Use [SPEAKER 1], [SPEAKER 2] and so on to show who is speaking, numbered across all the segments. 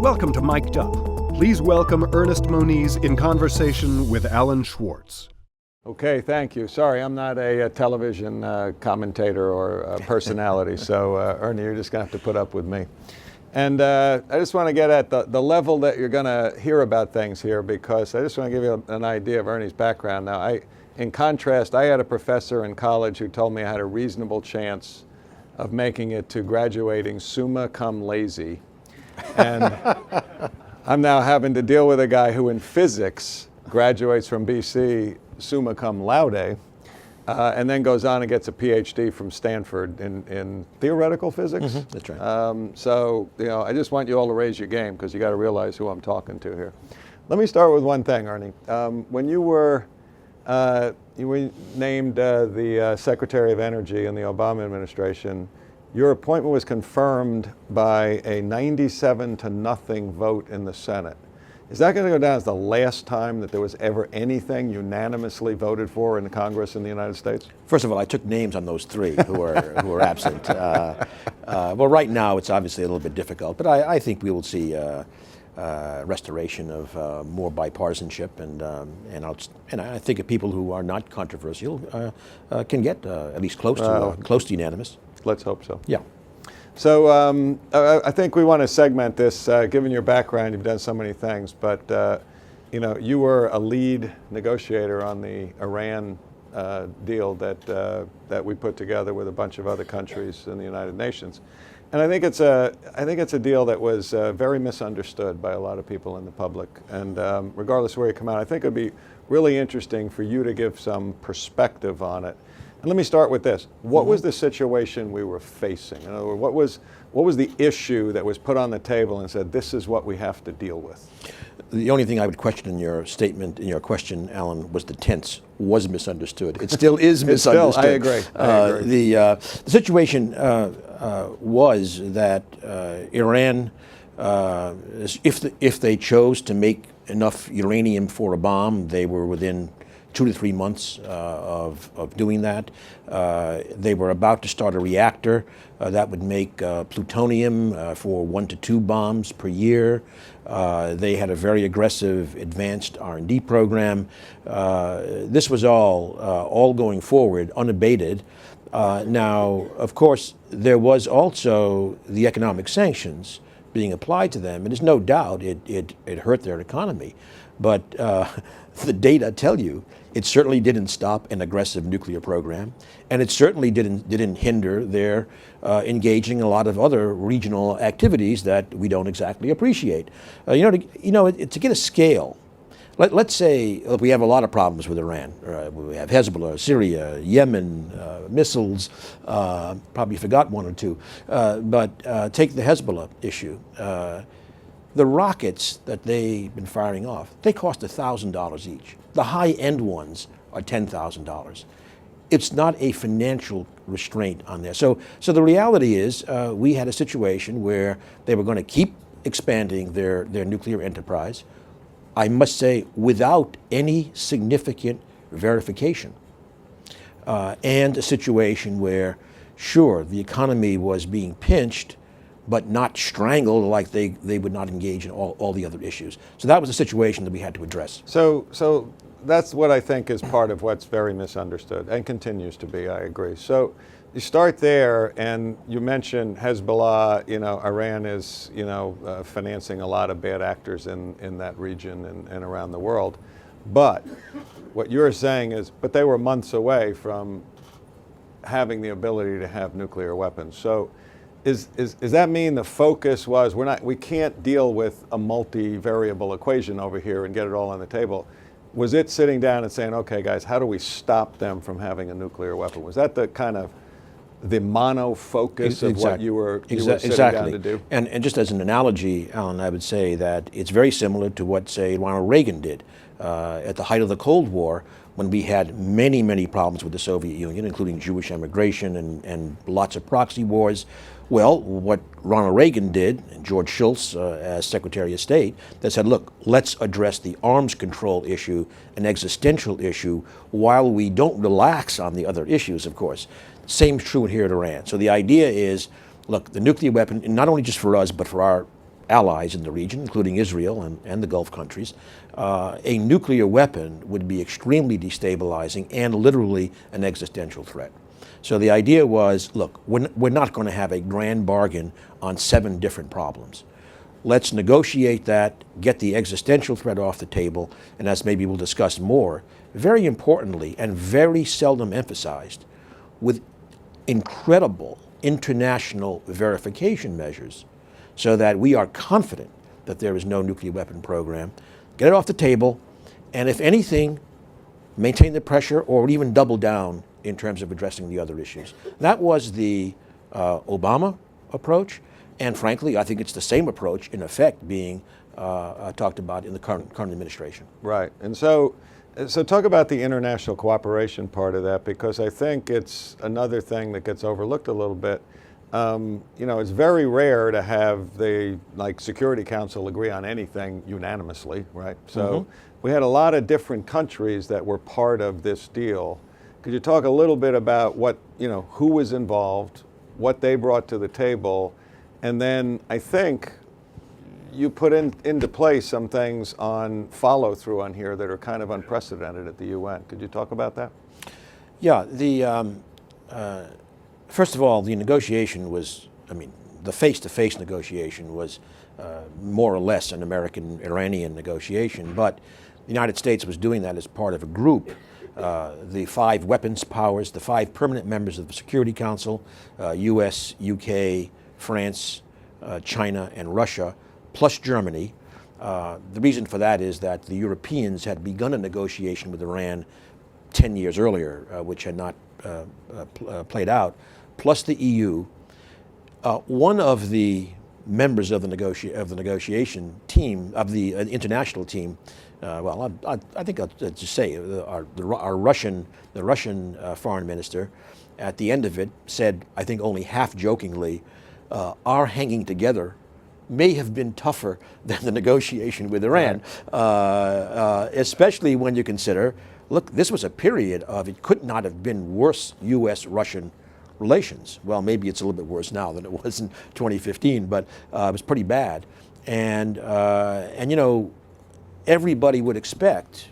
[SPEAKER 1] Welcome to Mic'd Up. Please welcome Ernest Moniz in conversation with Alan Schwartz.
[SPEAKER 2] Okay, thank you. Sorry, I'm not a television commentator or personality, so Ernie, you're just going to have to put up with me. And I just want to get at the level that you're going to hear about things here, because I just want to give you an idea of Ernie's background. Now, in contrast, I had a professor in college who told me I had a reasonable chance of making it to graduating summa cum laude. And I'm now having to deal with a guy who in physics graduates from BC summa cum laude, and then goes on and gets a PhD from Stanford in theoretical physics.
[SPEAKER 3] Mm-hmm. That's right.
[SPEAKER 2] So, I just want you all to raise your game, because you got to realize who I'm talking to here. Let me start with one thing, Ernie. When you were named the Secretary of Energy in the Obama administration, your appointment was confirmed by a 97-0 vote in the Senate. Is that going to go down as the last time that there was ever anything unanimously voted for in the Congress in the United States?
[SPEAKER 3] First of all, I took names on those three who are absent. Well, right now it's obviously a little bit difficult, but I think we will see restoration of more bipartisanship, and I think of people who are not controversial can get at least close to unanimous.
[SPEAKER 2] Let's hope so.
[SPEAKER 3] Yeah.
[SPEAKER 2] So I think we want to segment this, given your background. You've done so many things, but you were a lead negotiator on the Iran deal that we put together with a bunch of other countries in the United Nations, and I think it's a deal that was very misunderstood by a lot of people in the public. And regardless of where you come out, I think it'd be really interesting for you to give some perspective on it. And let me start with this. What was the situation we were facing? In other words, what was the issue that was put on the table and said, this is what we have to deal with?
[SPEAKER 3] The only thing I would question in your statement, in your question, Alan, was the tense was misunderstood. It still is misunderstood.
[SPEAKER 2] I agree.
[SPEAKER 3] The situation was that Iran, if they chose to make enough uranium for a bomb, they were within 2 to 3 months of doing that. They were about to start a reactor that would make plutonium for 1 to 2 bombs per year. They had a very aggressive advanced R&D program. This was all going forward unabated. Now, of course, there was also the economic sanctions being applied to them, and there's no doubt it hurt their economy. But the data tell you it certainly didn't stop an aggressive nuclear program, and it certainly didn't hinder their engaging in a lot of other regional activities that we don't exactly appreciate. To get a scale, let's say we have a lot of problems with Iran. We have Hezbollah, Syria, Yemen, missiles. Probably forgot 1 or 2, but take the Hezbollah issue. The rockets that they've been firing off, they cost $1,000 each. The high-end ones are $10,000. It's not a financial restraint on there. So the reality is we had a situation where they were going to keep expanding their nuclear enterprise, I must say, without any significant verification. And a situation where, sure, the economy was being pinched, but not strangled, like they would not engage in all the other issues. So that was a situation that we had to address.
[SPEAKER 2] So that's what I think is part of what's very misunderstood, and continues to be, I agree. So you start there, and you mentioned Hezbollah. Iran is financing a lot of bad actors in that region and around the world. But what you're saying is, but they were months away from having the ability to have nuclear weapons. So Is that mean the focus was we can't deal with a multi-variable equation over here and get it all on the table? Was it sitting down and saying, okay, guys, how do we stop them from having a nuclear weapon? Was that the kind of the mono focus of what you were sitting down to do?
[SPEAKER 3] And just as an analogy, Alan, I would say that it's very similar to what, say, Ronald Reagan did at the height of the Cold War, when we had many, many problems with the Soviet Union, including Jewish immigration and lots of proxy wars. Well, what Ronald Reagan did, and George Shultz as Secretary of State, that said, look, let's address the arms control issue, an existential issue, while we don't relax on the other issues, of course. Same is true here at Iran. So the idea is, look, the nuclear weapon, not only just for us, but for our allies in the region, including Israel and the Gulf countries, a nuclear weapon would be extremely destabilizing and literally an existential threat. So the idea was, look, we're not going to have a grand bargain on 7 different problems. Let's negotiate that, get the existential threat off the table, and as maybe we'll discuss more, very importantly and very seldom emphasized, with incredible international verification measures so that we are confident that there is no nuclear weapon program, get it off the table, and if anything, maintain the pressure or even double down in terms of addressing the other issues. That was the Obama approach, and frankly, I think it's the same approach in effect being talked about in the current administration.
[SPEAKER 2] Right, and so talk about the international cooperation part of that, because I think it's another thing that gets overlooked a little bit. You know, it's very rare to have the Security Council agree on anything unanimously, right? So we had a lot of different countries that were part of this deal. Could you talk a little bit about what, who was involved, what they brought to the table, and then I think you put into place some things on follow-through on here that are kind of unprecedented at the UN. Could you talk about that?
[SPEAKER 3] Yeah, first of all, the negotiation was, the face-to-face negotiation was more or less an American-Iranian negotiation, but the United States was doing that as part of a group. The 5 weapons powers, the 5 permanent members of the Security Council, US, UK, France, China, and Russia, plus Germany. The reason for that is that the Europeans had begun a negotiation with Iran 10 years earlier, which had not played out, plus the EU. One of the members of the negotiation team, of the international team, I think I'll just say our Russian foreign minister, at the end of it said, I think only half jokingly, our hanging together may have been tougher than the negotiation with Iran, especially when you consider, look, this was a period of, it could not have been worse U.S.-Russian relations. Well, maybe it's a little bit worse now than it was in 2015, but it was pretty bad. And everybody would expect,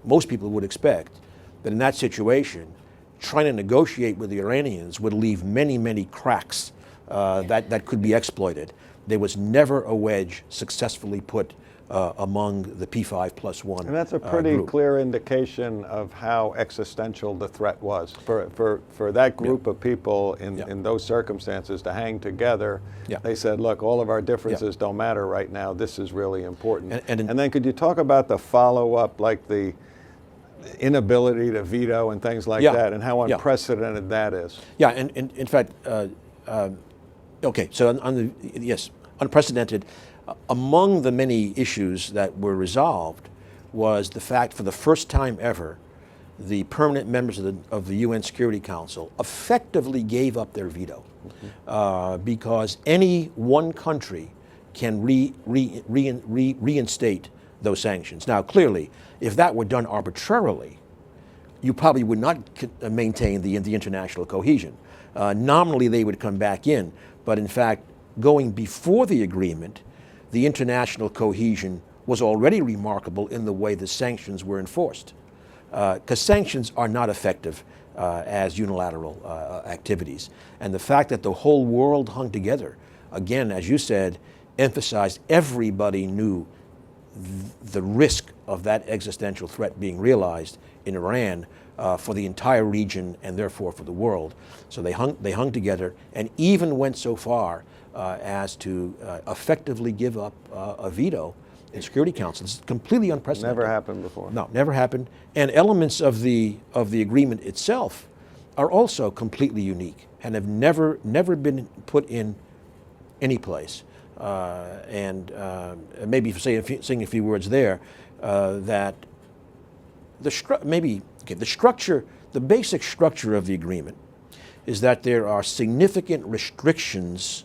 [SPEAKER 3] most people would expect, that in that situation, trying to negotiate with the Iranians would leave many, many cracks that could be exploited. There was never a wedge successfully put among the P5+1.
[SPEAKER 2] And that's a pretty
[SPEAKER 3] group.
[SPEAKER 2] clear indication of how existential the threat was for that group of people in those circumstances to hang together. They said, look, all of our differences don't matter right now. This is really important. And then could you talk about the follow-up, like the inability to veto and things like that, and how unprecedented that is?
[SPEAKER 3] Yeah, and in fact, okay, so yes, unprecedented. Among the many issues that were resolved was the fact, for the first time ever, the permanent members of the UN Security Council effectively gave up their veto, because any one country can reinstate those sanctions. Now, clearly, if that were done arbitrarily, you probably would not maintain the international cohesion. Nominally, they would come back in, but in fact, going before the agreement, the international cohesion was already remarkable in the way the sanctions were enforced. Because sanctions are not effective as unilateral activities. And the fact that the whole world hung together, again, as you said, emphasized everybody knew the risk of that existential threat being realized in Iran for the entire region and therefore for the world. So they hung together and even went so far as to effectively give up a veto in Security Council. It's completely unprecedented.
[SPEAKER 2] Never happened before.
[SPEAKER 3] No, never happened. And elements of the agreement itself are also completely unique and have never been put in any place. And maybe saying a few words there, that the structure, the basic structure of the agreement is that there are significant restrictions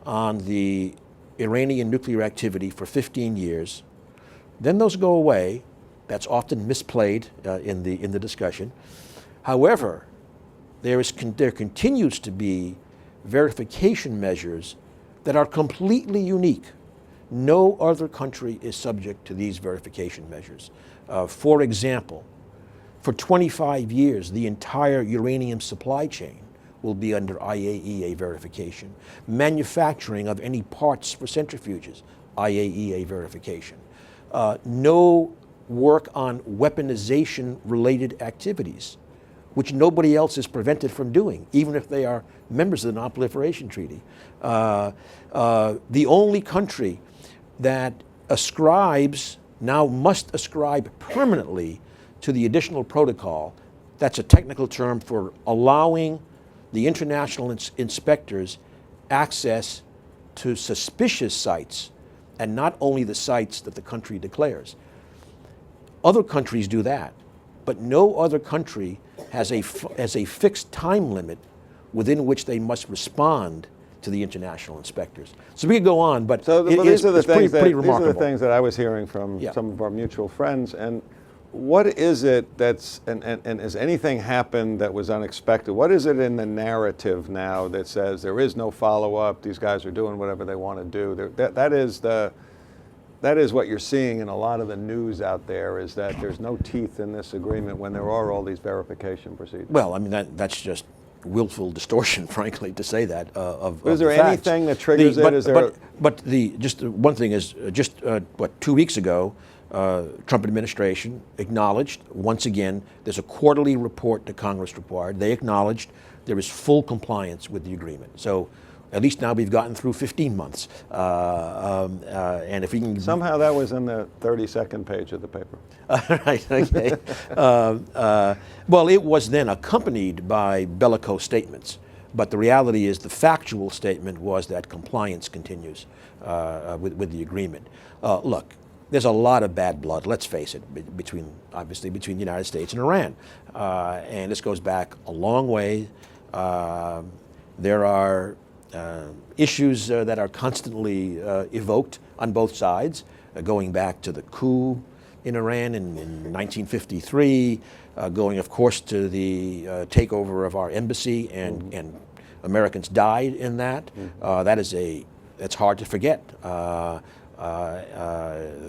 [SPEAKER 3] on the Iranian nuclear activity for 15 years. Then those go away. That's often misplayed in the discussion. However, there continues to be verification measures that are completely unique No other country is subject to these verification measures. For example, for 25 years, the entire uranium supply chain will be under IAEA verification. Manufacturing of any parts for centrifuges, IAEA verification. No work on weaponization-related activities, which nobody else is prevented from doing, even if they are members of the Non-Proliferation Treaty. The only country that now must ascribe permanently to the additional protocol, that's a technical term for allowing the international inspectors access to suspicious sites, and not only the sites that the country declares. Other countries do that, but no other country has a fixed time limit within which they must respond to the international inspectors. So we could go on, but
[SPEAKER 2] these are the things that I was hearing from
[SPEAKER 3] Yeah.
[SPEAKER 2] some of our mutual friends. And what is it and has anything happened that was unexpected? What is it in the narrative now that says there is no follow-up, these guys are doing whatever they want to do? That is what you're seeing in a lot of the news out there, is that there's no teeth in this agreement when there are all these verification procedures.
[SPEAKER 3] Well, I mean, that's just willful distortion, frankly, to say that
[SPEAKER 2] Is there anything that triggers it?
[SPEAKER 3] Just one thing is, 2 weeks ago, Trump administration acknowledged, once again, there's a quarterly report to Congress required. They acknowledged there is full compliance with the agreement. So at least now we've gotten through 15 months. And if we can...
[SPEAKER 2] Somehow that was in the 32nd page of the paper.
[SPEAKER 3] Right, okay. Well, it was then accompanied by bellicose statements. But the reality is the factual statement was that compliance continues with the agreement. Look, there's a lot of bad blood, let's face it, between the United States and Iran. And this goes back a long way. There are issues that are constantly evoked on both sides, going back to the coup in Iran in 1953, going, of course, to the takeover of our embassy, and Americans died in that. That's hard to forget.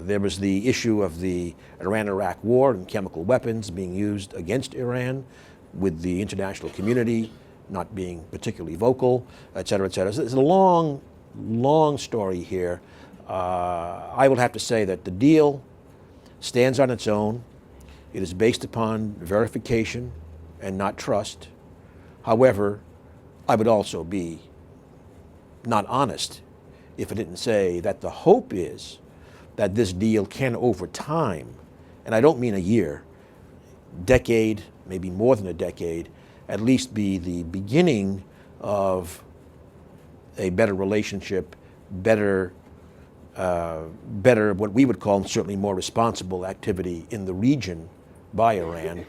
[SPEAKER 3] There was the issue of the Iran-Iraq war and chemical weapons being used against Iran, with the international community not being particularly vocal, et cetera, et cetera. So it's a long, long story here. I will have to say that the deal stands on its own. It is based upon verification and not trust. However, I would also be not honest if I didn't say that the hope is that this deal can, over time, and I don't mean a year, decade, maybe more than a decade, at least be the beginning of a better relationship, better what we would call certainly more responsible activity in the region by Iran,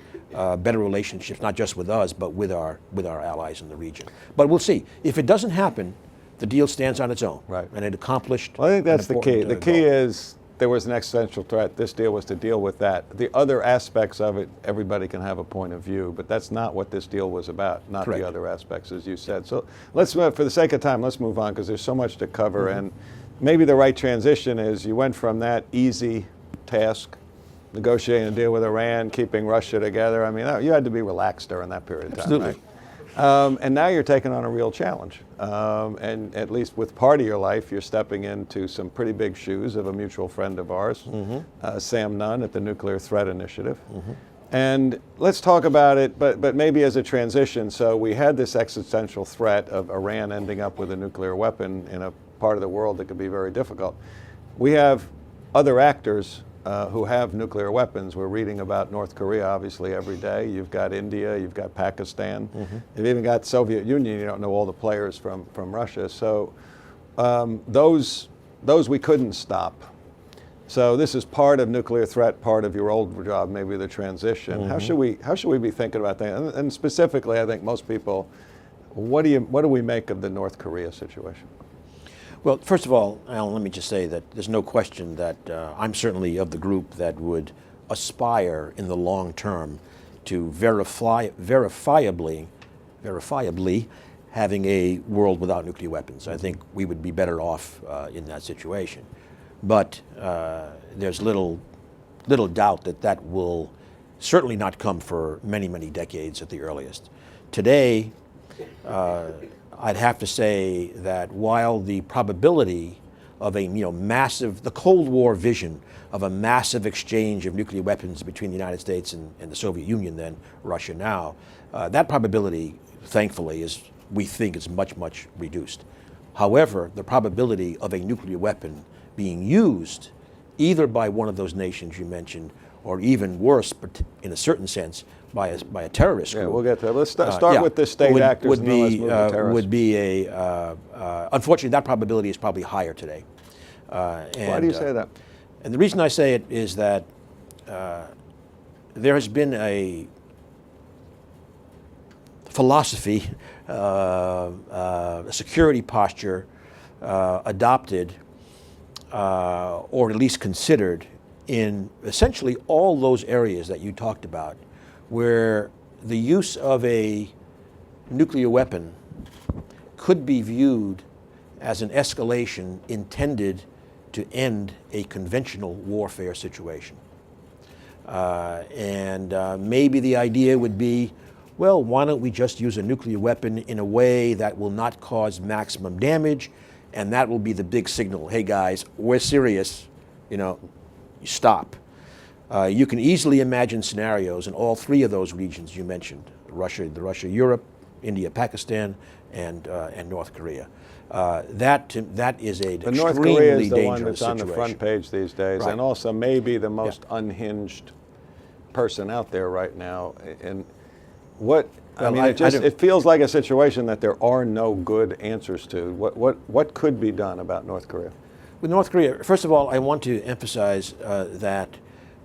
[SPEAKER 3] better relationships not just with us but with our allies in the region. But we'll see. If it doesn't happen, the deal stands on its own,
[SPEAKER 2] right?
[SPEAKER 3] And it accomplished.
[SPEAKER 2] Well, I think that's the key. The key
[SPEAKER 3] goal.
[SPEAKER 2] is there was an existential threat. This deal was to deal with that. The other aspects of it, everybody can have a point of view, but that's not what this deal was about, not
[SPEAKER 3] Correct.
[SPEAKER 2] the other aspects, as you said. So let's, for the sake of time, let's move on, because there's so much to cover. And maybe the right transition is you went from that easy task, negotiating a deal with Iran, keeping Russia together. I mean, you had to be relaxed during that period of time.
[SPEAKER 3] Absolutely.
[SPEAKER 2] Right? And now you're taking on a real challenge. And at least with part of your life, you're stepping into some pretty big shoes of a mutual friend of ours, Sam Nunn at the Nuclear Threat Initiative. And let's talk about it, but maybe as a transition. So we had this existential threat of Iran ending up with a nuclear weapon in a part of the world that could be very difficult. We have other actors who have nuclear weapons. We're reading about North Korea, obviously, every day. You've got India, you've got Pakistan, you've even got Soviet Union. You don't know all the players from Russia. So those we couldn't stop. So this is part of nuclear threat, part of your old job, maybe the transition. How should we be thinking about that? And specifically, I think most people, what do we make of the North Korea situation?
[SPEAKER 3] Well, first of all, Alan, let me just say that there's no question that I'm certainly of the group that would aspire in the long term to verifiably having a world without nuclear weapons. I think we would be better off in that situation. but there's little doubt that that will certainly not come for many, many decades at the earliest. Today, I'd have to say that while the probability of a massive, the Cold War vision of a massive exchange of nuclear weapons between the United States and the Soviet Union, then Russia now, that probability, thankfully, we think is much, much reduced. However, the probability of a nuclear weapon being used either by one of those nations you mentioned, or even worse, but in a certain sense, by a terrorist group.
[SPEAKER 2] Yeah, we'll get there. Let's start with the state actors and then let's move to terrorists.
[SPEAKER 3] Would be unfortunately, that probability is probably higher today.
[SPEAKER 2] Why do you say that?
[SPEAKER 3] And the reason I say it is that there has been a philosophy, a security posture adopted, or at least considered, in essentially all those areas that you talked about, where the use of a nuclear weapon could be viewed as an escalation intended to end a conventional warfare situation. Maybe the idea would be, well, why don't we just use a nuclear weapon in a way that will not cause maximum damage, and that will be the big signal, hey guys, we're serious, stop. You can easily imagine scenarios in all three of those regions you mentioned, Russia, Europe, India, Pakistan, and North Korea. That is a extremely
[SPEAKER 2] North Korea is the
[SPEAKER 3] dangerous
[SPEAKER 2] one that's on the front page these days,
[SPEAKER 3] Right.
[SPEAKER 2] and also maybe the most unhinged person out there right now. And it feels like a situation that there are no good answers to. What could be done about North Korea?
[SPEAKER 3] With North Korea, first of all, I want to emphasize that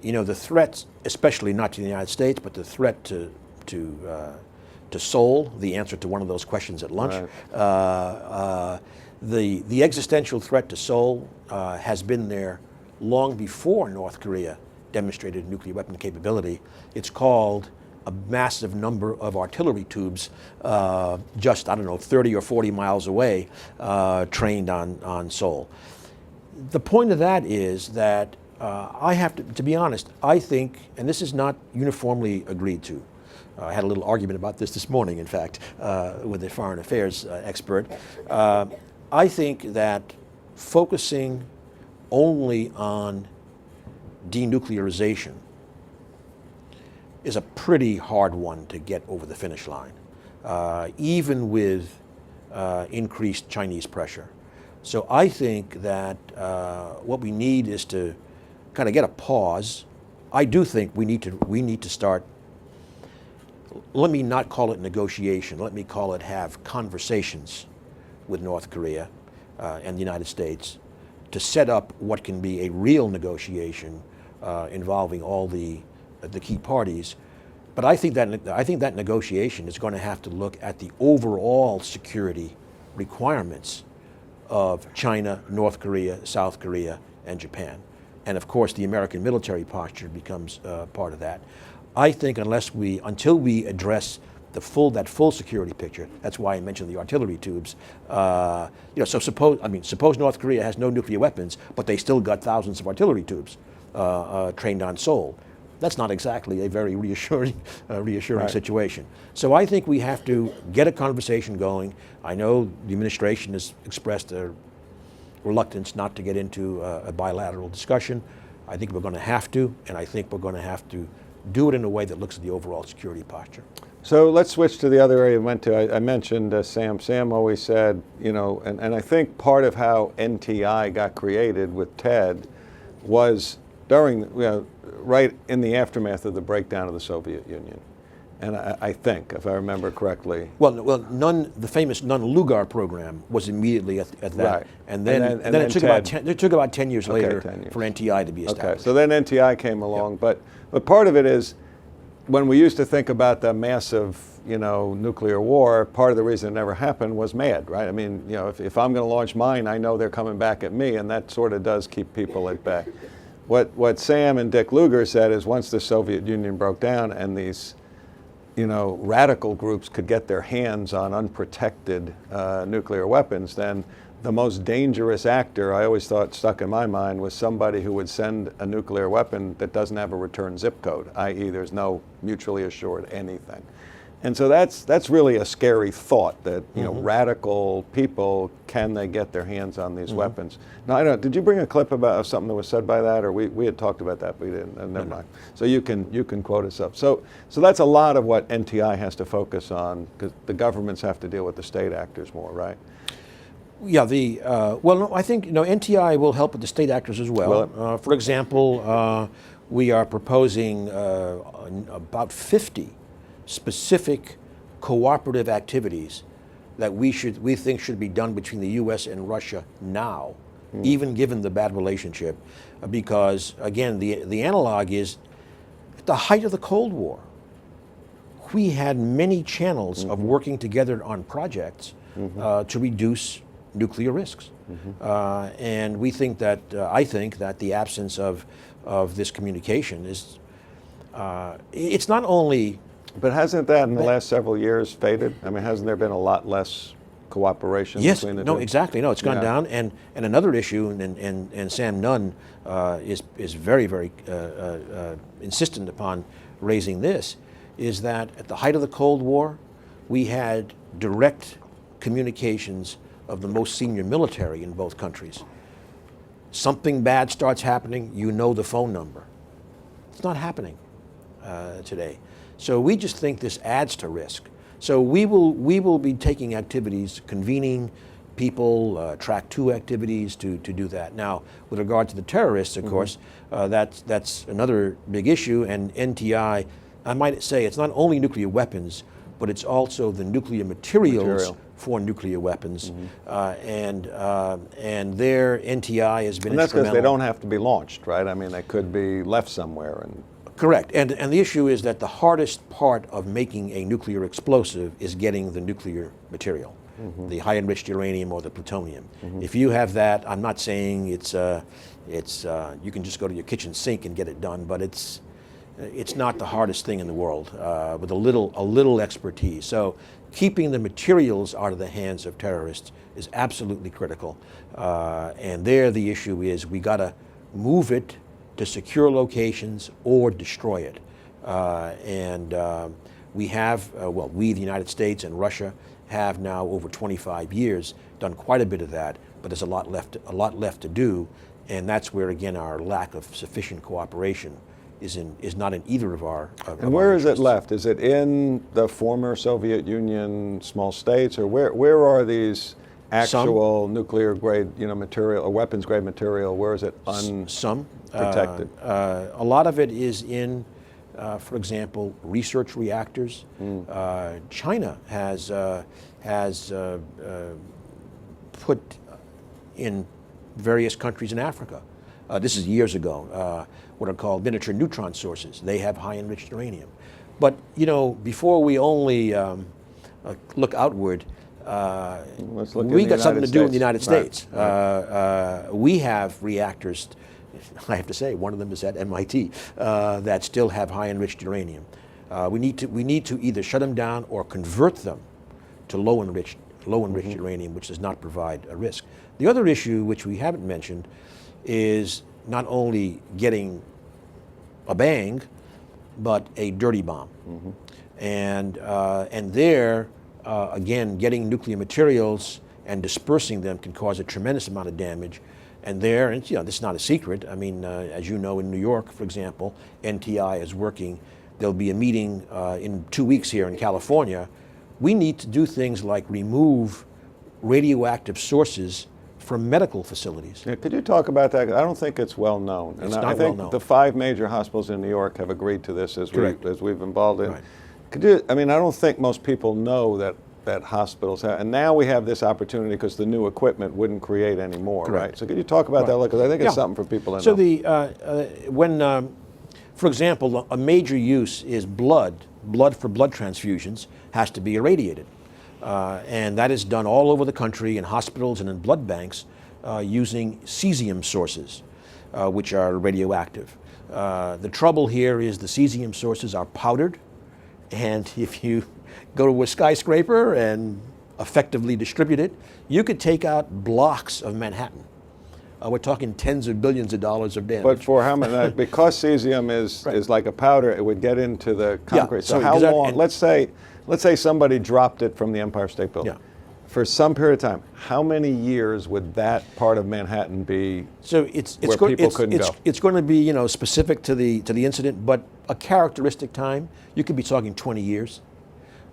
[SPEAKER 3] the threats, especially not to the United States, but the threat to Seoul, the answer to one of those questions at lunch. Right. The existential threat to Seoul has been there long before North Korea demonstrated nuclear weapon capability. It's called a massive number of artillery tubes just, 30 or 40 miles away, trained on Seoul. The point of that is that I have to be honest, I think, and this is not uniformly agreed to, I had a little argument about this morning, in fact, with a foreign affairs expert. I think that focusing only on denuclearization is a pretty hard one to get over the finish line, even with increased Chinese pressure. So I think that what we need is to kind of get a pause. I do think we need to start, let me not call it negotiation, let me call it have conversations with North Korea and the United States to set up what can be a real negotiation involving all the key parties. But I think that negotiation is going to have to look at the overall security requirements of China, North Korea, South Korea, and Japan. And of course, the American military posture becomes part of that. I think until we address that full security picture, that's why I mentioned the artillery tubes. So suppose North Korea has no nuclear weapons, but they still got thousands of artillery tubes trained on Seoul. That's not exactly a very reassuring right. situation. So I think we have to get a conversation going. I know the administration has expressed a reluctance not to get into a bilateral discussion. I think we're going to have to, and I think we're going to have to do it in a way that looks at the overall security posture.
[SPEAKER 2] So let's switch to the other area we went to. I mentioned Sam. Sam always said, and I think part of how NTI got created with Ted was during, right in the aftermath of the breakdown of the Soviet Union. And I think, if I remember correctly.
[SPEAKER 3] Well, the famous Nunn-Lugar program was immediately at that.
[SPEAKER 2] Right.
[SPEAKER 3] And then it took about 10 years later for NTI to be established.
[SPEAKER 2] Okay, so then NTI came along. Yep. But part of it is, when we used to think about the massive, nuclear war, part of the reason it never happened was MAD, right? I mean, if I'm going to launch mine, I know they're coming back at me, and that sort of does keep people at bay. What Sam and Dick Lugar said is once the Soviet Union broke down and these, radical groups could get their hands on unprotected nuclear weapons, then the most dangerous actor, I always thought stuck in my mind, was somebody who would send a nuclear weapon that doesn't have a return zip code, i.e. there's no mutually assured anything. And so that's really a scary thought that, you know, radical people, can they get their hands on these weapons? Now, I don't, did you bring a clip about something that was said by that, or we had talked about that, but we didn't, never mind. So you can quote us up. So that's a lot of what NTI has to focus on, because the governments have to deal with the state actors more, right?
[SPEAKER 3] Yeah, well, no, I think, you know, NTI will help with the state actors as well. For example, we are proposing about 50 specific cooperative activities that we think should be done between the U.S. and Russia now, even given the bad relationship, because again, the analog is at the height of the Cold War. We had many channels of working together on projects to reduce nuclear risks, and we think that I think that the absence of this communication is it's not only.
[SPEAKER 2] But hasn't that in the last several years faded? I mean, hasn't there been a lot less cooperation between the two?
[SPEAKER 3] No, exactly. No, it's gone down. And another issue, and Sam Nunn is very, very insistent upon raising this, is that at the height of the Cold War, we had direct communications of the most senior military in both countries. Something bad starts happening, you know the phone number. It's not happening today. So we just think this adds to risk. So we will be taking activities, convening people, track 2 activities to do that. Now, with regard to the terrorists, of course, that's another big issue. And NTI, I might say, it's not only nuclear weapons, but it's also the nuclear materials for nuclear weapons. And there, NTI has been instrumental.
[SPEAKER 2] And that's because they don't have to be launched, right? I mean, they could be left somewhere. And
[SPEAKER 3] correct. And the issue is that the hardest part of making a nuclear explosive is getting the nuclear material, the high enriched uranium or the plutonium. If you have that, I'm not saying it's you can just go to your kitchen sink and get it done, but it's not the hardest thing in the world with a little expertise. So keeping the materials out of the hands of terrorists is absolutely critical. And there the issue is we got to move it to secure locations or destroy it. We have, we, the United States and Russia, have now over 25 years done quite a bit of that, but there's a lot left to do, and that's where, again, our lack of sufficient cooperation is not in either of our
[SPEAKER 2] And where is it left? Is it in the former Soviet Union small states, or where are these actual nuclear grade, material or weapons grade material? Where is it unprotected?
[SPEAKER 3] A lot of it is in, for example, research reactors. China has put in various countries in Africa. This is years ago. What are called miniature neutron sources. They have high enriched uranium. But before we only look outward, we got something to do in the United States. We have reactors. I have to say, one of them is at MIT that still have high enriched uranium. We need to either shut them down or convert them to low enriched uranium, which does not provide a risk. The other issue, which we haven't mentioned, is not only getting a bang, but a dirty bomb. And there, again, getting nuclear materials and dispersing them can cause a tremendous amount of damage. And there, and this is not a secret. I mean, as you know, in New York, for example, NTI is working. There'll be a meeting in 2 weeks here in California. We need to do things like remove radioactive sources from medical facilities.
[SPEAKER 2] Yeah, could you talk about that? I don't think it's well known.
[SPEAKER 3] It's
[SPEAKER 2] and
[SPEAKER 3] not
[SPEAKER 2] I think
[SPEAKER 3] well known.
[SPEAKER 2] the 5 major hospitals in New York have agreed to this as we've involved in.
[SPEAKER 3] Right.
[SPEAKER 2] Could you? I mean, I don't think most people know that hospitals have, and now we have this opportunity because the new equipment wouldn't create any more, right? So could you talk about that? Because I think it's something for people to know.
[SPEAKER 3] So for example, a major use is blood for blood transfusions has to be irradiated. And that is done all over the country in hospitals and in blood banks using cesium sources, which are radioactive. The trouble here is the cesium sources are powdered, and if you go to a skyscraper and effectively distributed, you could take out blocks of Manhattan. We're talking tens of billions of dollars of damage.
[SPEAKER 2] But for how many? Because cesium is like a powder, it would get into the concrete.
[SPEAKER 3] Yeah,
[SPEAKER 2] so how long? Let's say somebody dropped it from the Empire State Building.
[SPEAKER 3] Yeah.
[SPEAKER 2] For some period of time, how many years would that part of Manhattan be?
[SPEAKER 3] So
[SPEAKER 2] where people couldn't go?
[SPEAKER 3] It's going to be specific to the incident, but a characteristic time. You could be talking 20 years,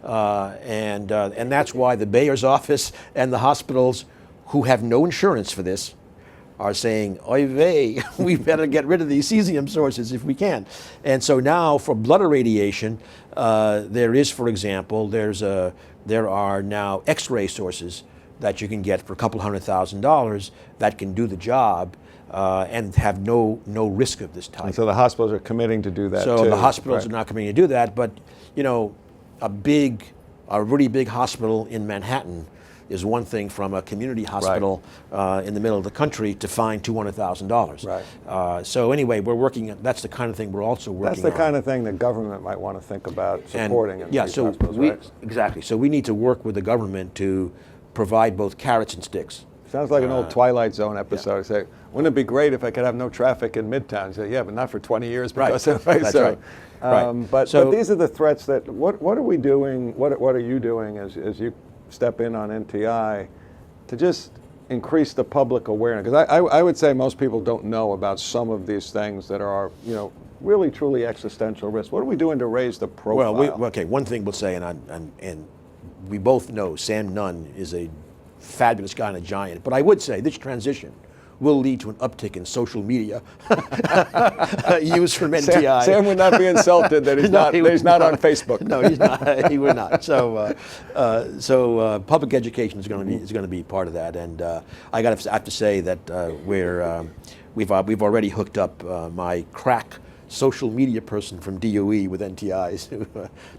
[SPEAKER 3] and that's why the mayor's office and the hospitals, who have no insurance for this, are saying, oy vey, we better get rid of these cesium sources if we can. And so now for blood irradiation, there is, for example, there are now X-ray sources that you can get for a couple $100,000 that can do the job and have no risk of this type.
[SPEAKER 2] And so the hospitals are committing to do that too.
[SPEAKER 3] So the hospitals
[SPEAKER 2] right.
[SPEAKER 3] are not committing to do that, but a really big hospital in Manhattan is one thing from a community hospital in the middle of the country to find $200,000.
[SPEAKER 2] Right.
[SPEAKER 3] So anyway, we're working. That's the kind of thing we're also working on.
[SPEAKER 2] That's the kind of thing the government might want to think about supporting.
[SPEAKER 3] And, these hospitals, right? Exactly. So we need to work with the government to provide both carrots and sticks.
[SPEAKER 2] Sounds like an old Twilight Zone episode. Say, wouldn't it be great if I could have no traffic in Midtown? Say, yeah, but not for 20 years because of
[SPEAKER 3] That's right.
[SPEAKER 2] But these are the threats that. What are we doing? What are you doing as you step in on NTI to just increase the public awareness? Because I would say most people don't know about some of these things that are, really truly existential risks. What are we doing to raise the profile?
[SPEAKER 3] Well, one thing we'll say, and we both know Sam Nunn is a fabulous guy and a giant, but I would say this transition will lead to an uptick in social media use from NTI.
[SPEAKER 2] Sam would not be insulted that he's not on Facebook.
[SPEAKER 3] No, he's not. He would not. So public education is going to be part of that, and I have to say that we've already hooked up my crack social media person from DOE with NTIs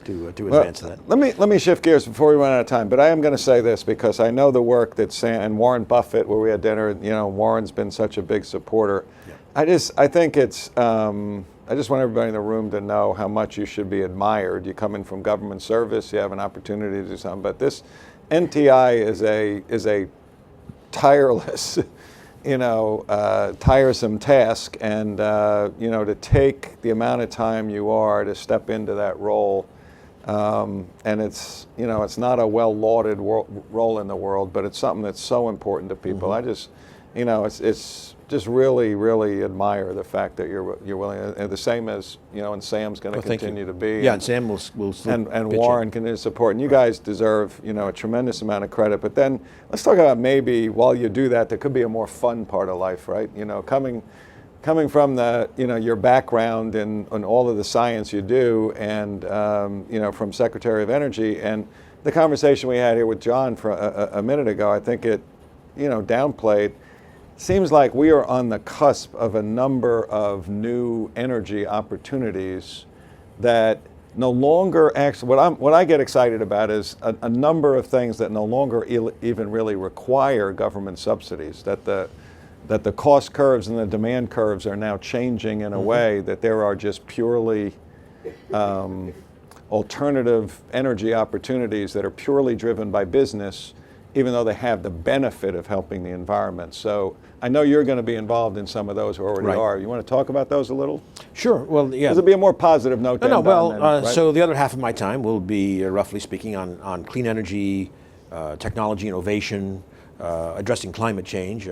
[SPEAKER 3] to advance that.
[SPEAKER 2] Let me shift gears before we run out of time. But I am going to say this because I know the work that Sam and Warren Buffett, where we had dinner. Warren's been such a big supporter. Yeah. I think it's. I just want everybody in the room to know how much you should be admired. You come in from government service, you have an opportunity to do something. But this NTI is a tireless. Tiresome task, and to take the amount of time you are to step into that role, and it's not a well lauded role in the world, but it's something that's so important to people.
[SPEAKER 3] Mm-hmm.
[SPEAKER 2] I just, it's just really, really admire the fact that you're willing, and the same as and Sam's going to continue to be.
[SPEAKER 3] Yeah, and Sam will
[SPEAKER 2] and Warren continue to support, and you guys deserve a tremendous amount of credit. But then let's talk about maybe while you do that, there could be a more fun part of life, right? Coming from the your background and all of the science you do, and from Secretary of Energy, and the conversation we had here with John for a minute ago, I think it downplayed. Seems like we are on the cusp of a number of new energy opportunities that no longer actually. What I get excited about is a number of things that no longer even really require government subsidies. That the cost curves and the demand curves are now changing in a way that there are just purely alternative energy opportunities that are purely driven by business, even though they have the benefit of helping the environment. So I know you're going to be involved in some of those who already are. You want to talk about those a little?
[SPEAKER 3] Sure. Well, yeah.
[SPEAKER 2] This will be a more positive note.
[SPEAKER 3] Right? So the other half of my time will be, roughly speaking, on clean energy, technology innovation, addressing climate change.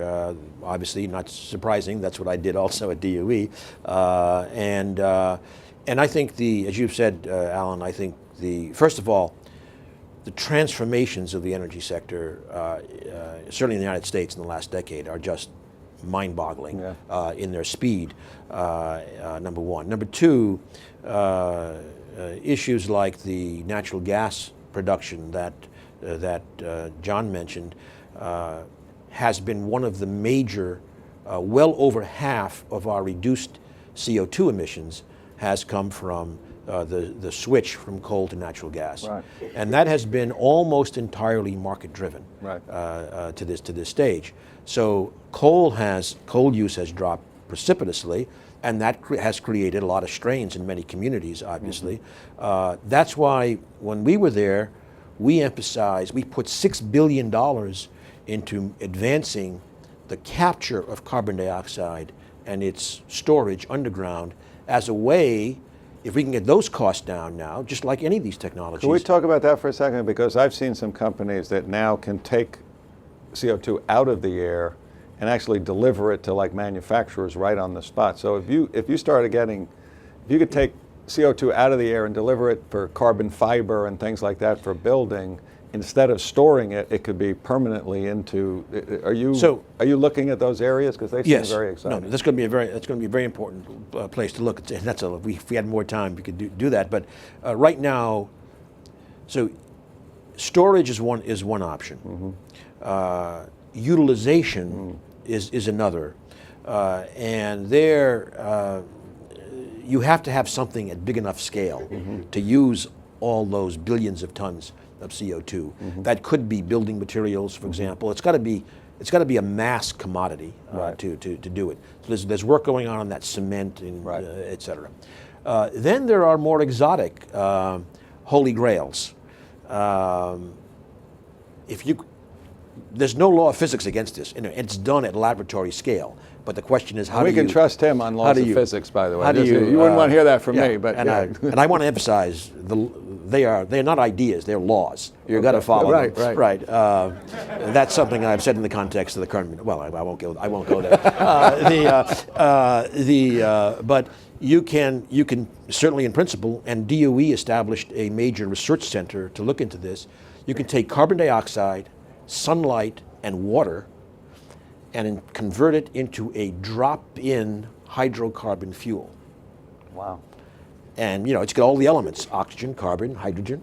[SPEAKER 3] Obviously, not surprising. That's what I did also at DOE. And I think as you've said, Alan, I think first of all, the transformations of the energy sector, certainly in the United States in the last decade, are just mind-boggling in their speed, number one. Number two, issues like the natural gas production that John mentioned has been one of the major, well over half of our reduced CO2 emissions has come from the switch from coal to natural gas, and that has been almost entirely market-driven to this stage. So coal use has dropped precipitously, and that has created a lot of strains in many communities. Obviously, that's why when we were there, we put $6 billion into advancing the capture of carbon dioxide and its storage underground as a way, if we can get those costs down now, just like any of these technologies.
[SPEAKER 2] Can we talk about that for a second? Because I've seen some companies that now can take CO2 out of the air and actually deliver it to like manufacturers right on the spot. So if you could take CO2 out of the air and deliver it for carbon fiber and things like that for building, instead of storing it, it could be permanently into. Are you looking at those areas, because they seem very exciting?
[SPEAKER 3] No, that's going to be a very important place to look. And if we had more time, we could do that. But right now, so storage is one option. Utilization is another, and there you have to have something at big enough scale to use all those billions of tons of CO2. That could be building materials, for example. It's got to be a mass commodity to do it. So there's work going on that cement and et cetera. Then there are more exotic holy grails. There's no law of physics against this. It's done at laboratory scale. But the question is,
[SPEAKER 2] we can trust him on laws of physics, by the way. You wouldn't want to hear that from me, but
[SPEAKER 3] and I want to emphasize they're not ideas; they're laws. You've got to follow them. Right. That's something I've said in the context of the current. Well, I won't go there. But you can certainly, in principle, and DOE established a major research center to look into this. You can take carbon dioxide, sunlight, and water, and convert it into a drop-in hydrocarbon fuel.
[SPEAKER 2] Wow.
[SPEAKER 3] And it's got all the elements: oxygen, carbon, hydrogen.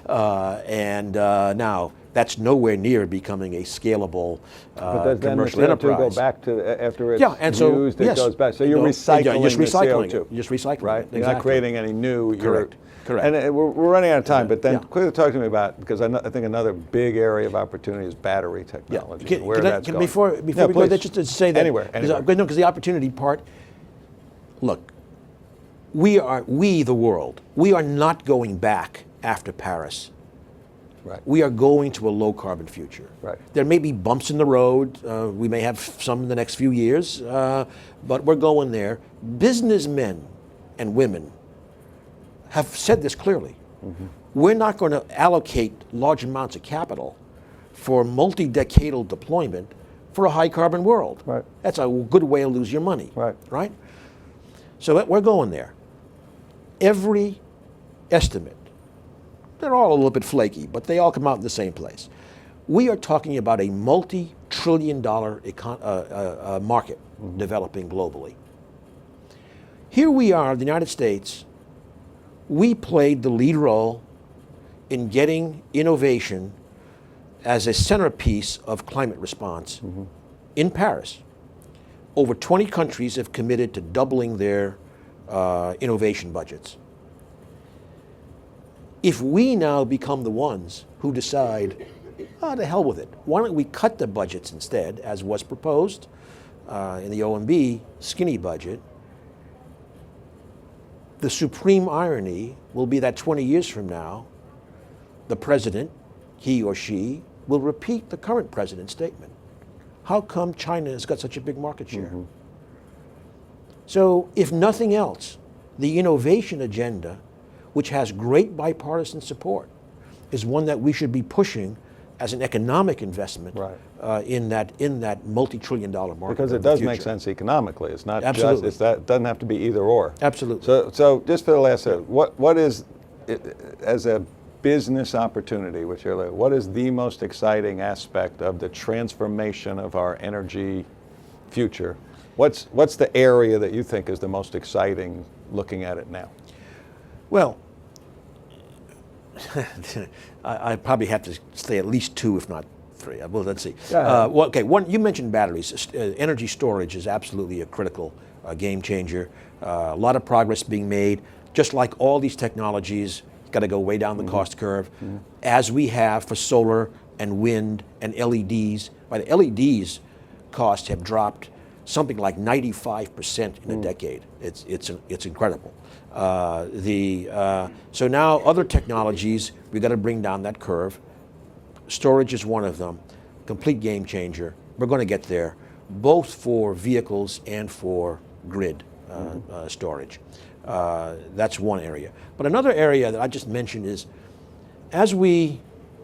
[SPEAKER 3] Now that's nowhere near becoming a scalable commercial enterprise.
[SPEAKER 2] But does then the CO2 go back to after it's used? It goes back. So you're recycling
[SPEAKER 3] just recycling
[SPEAKER 2] the CO2.
[SPEAKER 3] You're just recycling
[SPEAKER 2] right?
[SPEAKER 3] it. Exactly.
[SPEAKER 2] You're not creating any new.
[SPEAKER 3] Correct.
[SPEAKER 2] And we're running out of time, but then quickly talk to me about, because I think another big area of opportunity is battery technology. Where that's going.
[SPEAKER 3] Before we go there, just to say that
[SPEAKER 2] anywhere.
[SPEAKER 3] Because the opportunity part. Look, we the world, we are not going back after Paris.
[SPEAKER 2] Right.
[SPEAKER 3] We are going to a low carbon future.
[SPEAKER 2] Right.
[SPEAKER 3] There may be bumps in the road. We may have some in the next few years, but we're going there. Businessmen and women have said this clearly. We're not going to allocate large amounts of capital for multi-decadal deployment for a high carbon world.
[SPEAKER 2] Right.
[SPEAKER 3] That's a good way to lose your money. Right? So we're going there. Every estimate, they're all a little bit flaky, but they all come out in the same place. We are talking about a multi-trillion-dollar market developing globally. Here we are, the United States. We played the lead role in getting innovation as a centerpiece of climate response in Paris. Over 20 countries have committed to doubling their innovation budgets. If we now become the ones who decide, to hell with it, why don't we cut the budgets instead, as was proposed in the OMB skinny budget, the supreme irony will be that 20 years from now, the president, he or she, will repeat the current president's statement. How come China has got such a big market share? So, if nothing else, the innovation agenda, which has great bipartisan support, is one that we should be pushing as an economic investment in that multi-trillion-dollar market.
[SPEAKER 2] Because it does make sense economically. It's not
[SPEAKER 3] Absolutely.
[SPEAKER 2] it doesn't have to be either or.
[SPEAKER 3] Absolutely.
[SPEAKER 2] So just for the last second, what is, as a business opportunity, what is the most exciting aspect of the transformation of our energy future? What's the area that you think is the most exciting looking at it now?
[SPEAKER 3] Well, I probably have to say at least two, if not three. Well, let's see. One, you mentioned batteries. Energy storage is absolutely a critical game changer. A lot of progress being made. Just like all these technologies, got to go way down the cost curve, as we have for solar and wind and LEDs. By the LEDs, costs have dropped something like 95% in a decade. It's incredible. So now other technologies, we've got to bring down that curve. Storage is one of them, complete game changer. We're going to get there, both for vehicles and for grid storage. That's one area. But another area that I just mentioned is, as we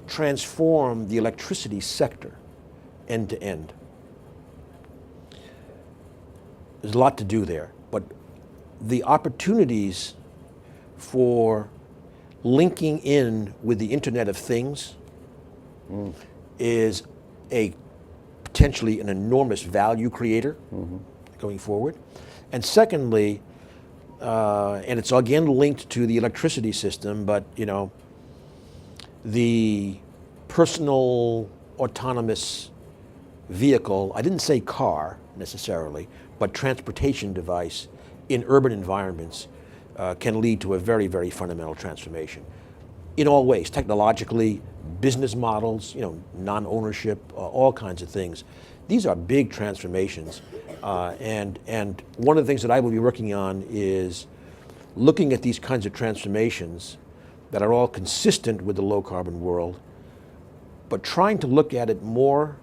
[SPEAKER 3] transform the electricity sector end to end, there's a lot to do there, but the opportunities for linking in with the Internet of Things is potentially an enormous value creator going forward. And secondly, and it's again linked to the electricity system, but the personal autonomous vehicle, I didn't say car necessarily, but transportation device in urban environments can lead to a very, very fundamental transformation in all ways, technologically, business models, non-ownership, all kinds of things. These are big transformations. And one of the things that I will be working on is looking at these kinds of transformations that are all consistent with the low carbon world, but trying to look at it more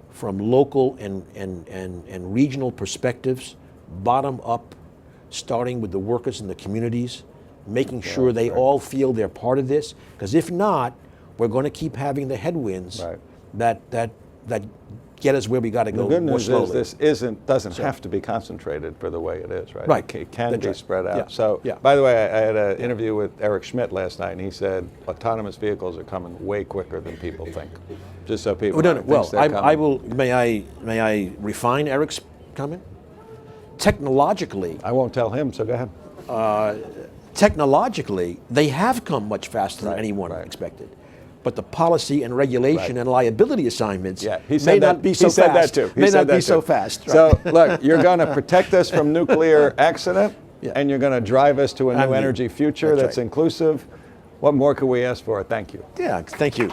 [SPEAKER 3] from local and regional perspectives, bottom up, starting with the workers in the communities, making sure they all feel they're part of this, because if not, we're going to keep having the headwinds that get us where we got to go.
[SPEAKER 2] The good
[SPEAKER 3] more
[SPEAKER 2] news
[SPEAKER 3] slowly.
[SPEAKER 2] is this doesn't have to be concentrated for the way it is, right?
[SPEAKER 3] Right.
[SPEAKER 2] It can
[SPEAKER 3] That's
[SPEAKER 2] be
[SPEAKER 3] right.
[SPEAKER 2] spread out.
[SPEAKER 3] Yeah.
[SPEAKER 2] So,
[SPEAKER 3] Yeah.
[SPEAKER 2] by the way, I had an interview with Eric Schmidt last night, and he said autonomous vehicles are coming way quicker than people think. Just so people
[SPEAKER 3] Well,
[SPEAKER 2] think
[SPEAKER 3] I will. May I refine Eric's comment? Technologically,
[SPEAKER 2] I won't tell him, so go ahead.
[SPEAKER 3] technologically, they have come much faster than anyone expected. But the policy and regulation and liability assignments may not be so fast.
[SPEAKER 2] He said that too.
[SPEAKER 3] May not be so fast. Right?
[SPEAKER 2] So look, you're going to protect us from nuclear accident, and you're going to drive us to a new energy future that's inclusive. What more could we ask for? Thank you.
[SPEAKER 3] Yeah, thank you.